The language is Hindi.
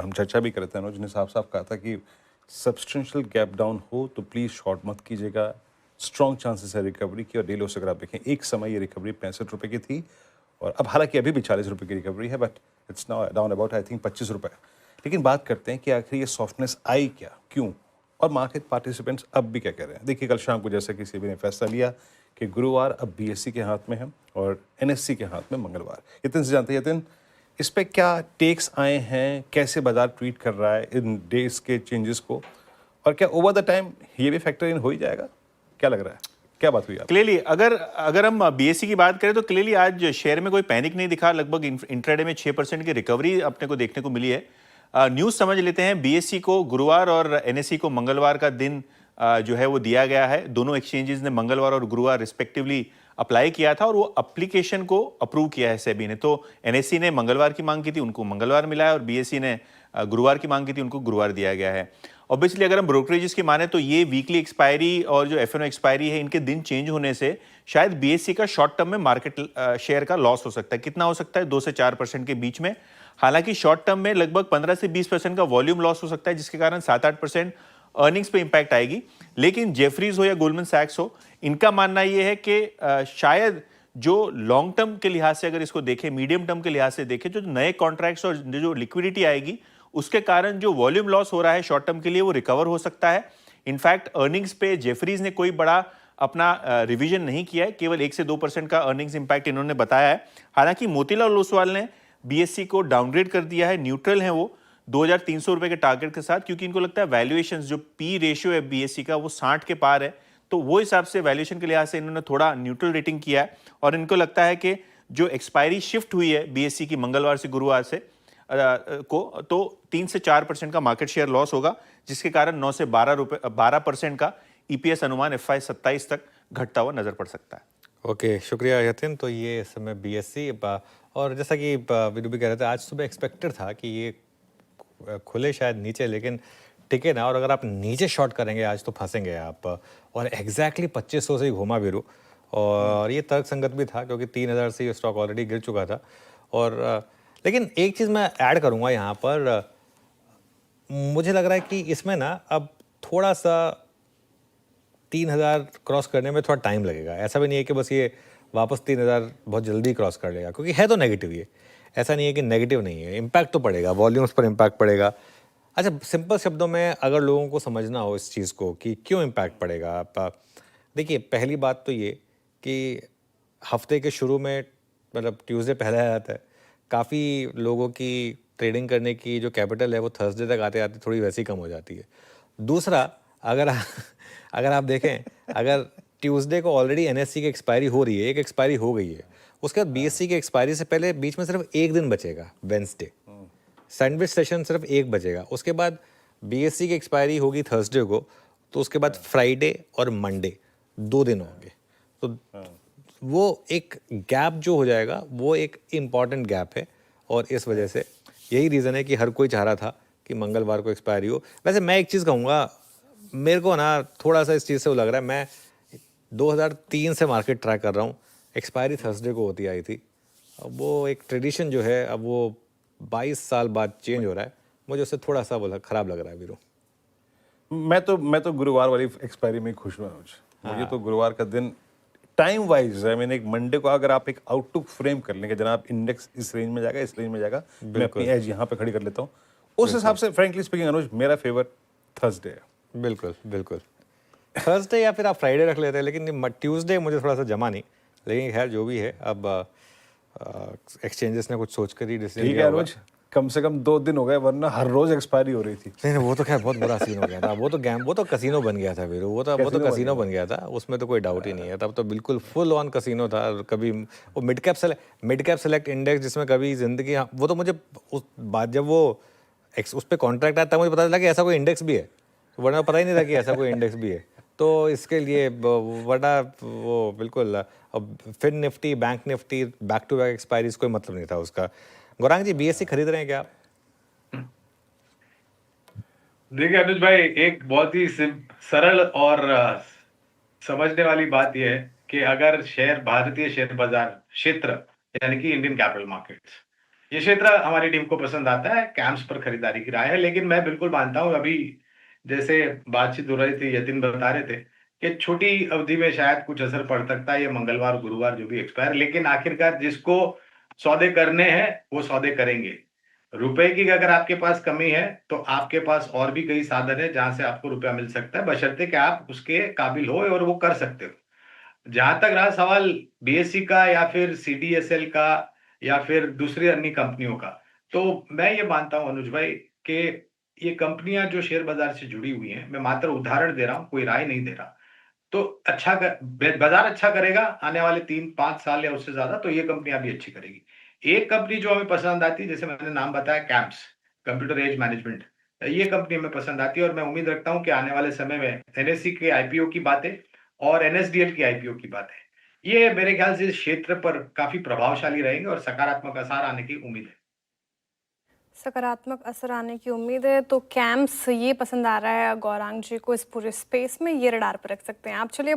हम चर्चा भी करते हैं अनुज ने साफ साफ कहा था कि सब्सटेंशियल गैप डाउन हो तो प्लीज़ शॉर्ट मत कीजिएगा, स्ट्रॉन्ग चांसेस है रिकवरी की। और डे लोस अगर आप देखें एक समय ये रिकवरी 65 रुपये की थी और अब हालांकि अभी भी 40 रुपये की रिकवरी है, but it's now down about I think 25 रुपये। लेकिन बात करते हैं कि आखिर ये सॉफ्टनेस आई क्या, क्यों, और मार्केट पार्टिसिपेंट्स अब भी क्या कह रहे हैं। देखिए कल शाम को जैसे कि सेबी ने फैसला लिया कि गुरुवार अब बीएससी के हाथ में है और एनएससी के हाथ में मंगलवार। यतिन से जानते हैं, यतिन इस पे क्या टेक्स आए हैं, कैसे बाजार ट्रीट कर रहा है इन डेज के चेंजेस को, और क्या ओवर द टाइम ये भी फैक्टर इन हो ही जाएगा, क्या लग रहा है, क्या बात हुई आप? क्लियरली अगर हम बीएससी की बात करें तो क्लियरली आज शेयर में कोई पैनिक नहीं दिखा। लगभग इंट्राडे में 6% की रिकवरी अपने को देखने को मिली है। न्यूज़ समझ लेते हैं। बीएससी को गुरुवार और एनएससी को मंगलवार का दिन जो है वो दिया गया है। दोनों एक्सचेंजेस ने मंगलवार और गुरुवार रिस्पेक्टिवली अप्लाई किया था और वो एप्लीकेशन को अप्रूव किया है सेबी ने। तो एनएससी ने मंगलवार की मांग की थी, उनको मंगलवार मिला है, और बीएससी ने गुरुवार की मांग की थी, उनको गुरुवार दिया गया है। ऑब्वियसली अगर हम ब्रोकरेजेस की माने तो ये वीकली एक्सपायरी और जो एफएनओ एक्सपायरी है, इनके दिन चेंज होने से शायद बीएससी का शॉर्ट टर्म में मार्केट शेयर का लॉस हो सकता है। कितना हो सकता है? 2 से 4% के बीच में। हालांकि शॉर्ट टर्म में लगभग 15 से 20% का वॉल्यूम लॉस हो सकता है, जिसके कारण 7-8% अर्निंग्स पे इंपैक्ट आएगी। लेकिन जेफरीज हो या गोल्डमैन सैक्स हो, इनका मानना यह है कि शायद जो लॉन्ग टर्म के लिहाज से अगर इसको देखें, मीडियम टर्म के लिहाज से देखें, जो नए कॉन्ट्रैक्ट्स और जो लिक्विडिटी आएगी उसके कारण जो वॉल्यूम लॉस हो रहा है शॉर्ट टर्म के लिए, वो रिकवर हो सकता है। इनफैक्ट अर्निंग्स पे जेफरीज ने कोई बड़ा अपना रिवीजन नहीं किया है, केवल 1 से 2% का अर्निंग्स इंपैक्ट इन्होंने बताया है। हालांकि मोतीलाल ओसवाल ने बीएससी को डाउनग्रेड कर दिया है, न्यूट्रल है वो 2300 रुपए के टारगेट के साथ, क्योंकि इनको लगता है वैल्यूएशन जो पी रेशियो है बीएससी का वो 60 के पार है। तो वो हिसाब से वैल्यूएशन के लिहाज से इन्होंने थोड़ा न्यूट्रल रेटिंग किया है। और इनको लगता है कि जो एक्सपायरी शिफ्ट हुई है बीएससी की मंगलवार से गुरुवार से को, तो 3 से 4% का मार्केट शेयर लॉस होगा, जिसके कारण 9 से 12% का ईपीएस अनुमान FY 27 तक घटता हुआ नजर पड़ सकता है। ओके, शुक्रिया यतिन। तो ये इस समय बीएससी और जैसा कि विदु भी कह रहे थे, आज सुबह एक्सपेक्टेड था कि ये खुले शायद नीचे, लेकिन टिके ना। और अगर आप नीचे शॉर्ट करेंगे आज तो फंसेंगे आप। और एग्जैक्टली 2500 से ही घूमा वीरू, और ये तर्कसंगत भी था क्योंकि 3000 से ये स्टॉक ऑलरेडी गिर चुका था। और लेकिन एक चीज़ मैं ऐड करूँगा यहाँ पर, मुझे लग रहा है कि इसमें ना अब थोड़ा सा 3000 क्रॉस करने में थोड़ा टाइम लगेगा। ऐसा भी नहीं है कि बस ये वापस 3000 बहुत जल्दी क्रॉस कर लेगा, क्योंकि है तो नेगेटिव ये, ऐसा नहीं है कि नेगेटिव नहीं है। इम्पैक्ट तो पड़ेगा, वॉल्यूम्स पर इम्पैक्ट पड़ेगा। अच्छा, सिंपल शब्दों में अगर लोगों को समझना हो इस चीज़ को कि क्यों इम्पैक्ट पड़ेगा, आप देखिए, पहली बात तो ये कि हफ्ते के शुरू में, मतलब ट्यूसडे पहले आ जाता है, काफ़ी लोगों की ट्रेडिंग करने की जो कैपिटल है वो थर्सडे तक आते आते थोड़ी वैसी कम हो जाती है। दूसरा, अगर आप देखें, अगर ट्यूसडे को ऑलरेडी एनएससी की एक्सपायरी हो रही है, एक एक्सपायरी हो गई है, उसके बाद बीएससी की एक्सपायरी से पहले बीच में सिर्फ एक दिन बचेगा, वेंसडे, सैंडविच सेशन सिर्फ एक बचेगा। उसके बाद बीएससी की एक्सपायरी होगी थर्सडे को, तो उसके बाद फ्राइडे और मंडे 2 दिन होंगे। तो वो एक गैप जो हो जाएगा वो एक इम्पॉर्टेंट गैप है, और इस वजह से यही रीज़न है कि हर कोई चाह रहा था कि मंगलवार को एक्सपायरी हो। वैसे मैं एक चीज़ कहूँगा, मेरे को ना थोड़ा सा इस चीज़ से वो लग रहा है, मैं 2003 से मार्केट ट्रैक कर रहा हूँ, एक्सपायरी थर्सडे को होती आई थी। अब वो एक ट्रेडिशन जो है, अब वो 22 साल बाद चेंज हो रहा है। मुझे उससे थोड़ा सा बोला खराब लग रहा है वीरू। मैं तो गुरुवार वाली एक्सपायरी में खुश हुआ। मुझे तो गुरुवार का दिन टाइम वाइज, आई मीन एक मंडे को अगर आप एक आउटलुक फ्रेम कर लेंगे, जनाब इंडेक्स इस रेंज में जाएगा, इस रेंज में जाएगा, मैं अपनी एज यहाँ पे खड़ी कर लेता हूँ, उस हिसाब से फ्रेंकली स्पीकिंग अनुज मेरा फेवरेट थर्सडे है। बिल्कुल बिल्कुल, थर्सडे या फिर आप फ्राइडे रख लेते हैं, लेकिन ट्यूसडे मुझे थोड़ा सा जमा नहीं। लेकिन खैर जो भी है, अब एक्सचेंजेस ने कुछ सोच कर ही डिसीजन ठीक है अनुज, कम से कम 2 दिन हो गए, वरना हर रोज एक्सपायरी हो रही थी। नहीं, वो तो खैर बहुत बुरा सीन हो गया था। वो तो कसीनो बन गया था वीरू, वो तो कसीनो बन गया था, उसमें तो कोई डाउट ही नहीं है। तब तो बिल्कुल फुल ऑन कसीनो था। कभी वो मिड कैप सेलेक्ट इंडेक्स, जिसमें कभी जिंदगी, वो तो मुझे उस बात जब वो उस पर कॉन्ट्रैक्ट आया तब मुझे पता चला कि ऐसा कोई इंडेक्स भी है, वरना पता ही नहीं था कि ऐसा कोई इंडेक्स भी है। तो इसके लिए वरना वो बिल्कुल, अब फिर Nifty, bank Nifty, back to back expiries, कोई मतलब नहीं था उसका। गौरांग जी, बीएससी खरीद रहे हैं क्या आप? देखिए अनुज भाई, एक बहुत ही सरल और समझने वाली बात यह है कि अगर भारतीय शेयर बाजार क्षेत्र, यानी कि इंडियन कैपिटल मार्केट्स, ये क्षेत्र हमारी टीम को पसंद आता है, कैंप्स पर खरीदारी की राय है, लेकिन मैं बिल्कुल मानता हूँ अभी जैसे बातचीत हो रही थी, यतिन बता रहे थे कि छोटी अवधि में शायद कुछ असर पड़ सकता है, ये मंगलवार, गुरुवार जो भी एक्सपायर, लेकिन आखिरकार जिसको सौदे करने हैं, वो सौदे करेंगे। रुपए की अगर आपके पास कमी है, तो आपके पास और भी कई साधन है जहाँ से आपको रुपया मिल सकता है, बशर्ते कि आप उसके काबिल हो और वो कर सकते हो। जहां तक रहा सवाल बीएससी का या फिर सीडीएसएल का या फिर दूसरी अन्य कंपनियों का, तो मैं ये मानता हूं अनुज भाई कि ये कंपनियां जो शेयर बाजार से जुड़ी हुई हैं, मैं मात्र उदाहरण दे रहा हूं, कोई राय नहीं दे रहा, तो बाजार अच्छा करेगा आने वाले 3-5 साल या उससे ज्यादा, तो ये कंपनियां भी अच्छी करेगी। एक कंपनी जो हमें पसंद आती है, जैसे मैंने नाम बताया, कैंप्स, कंप्यूटर एज मैनेजमेंट, ये कंपनी हमें पसंद आती है और मैं उम्मीद रखता हूं कि आने वाले समय में एनएससी के आईपीओ की बातें और एनएसडीएल की आईपीओ की बातें, ये मेरे ख्याल से इस क्षेत्र पर काफी प्रभावशाली रहेंगे और सकारात्मक असर आने की उम्मीद है। सकारात्मक असर आने की उम्मीद है, तो कैंप्स ये पसंद आ रहा है गौरांग जी को इस पूरे स्पेस में, ये रडार पर रख सकते हैं आप। चलिए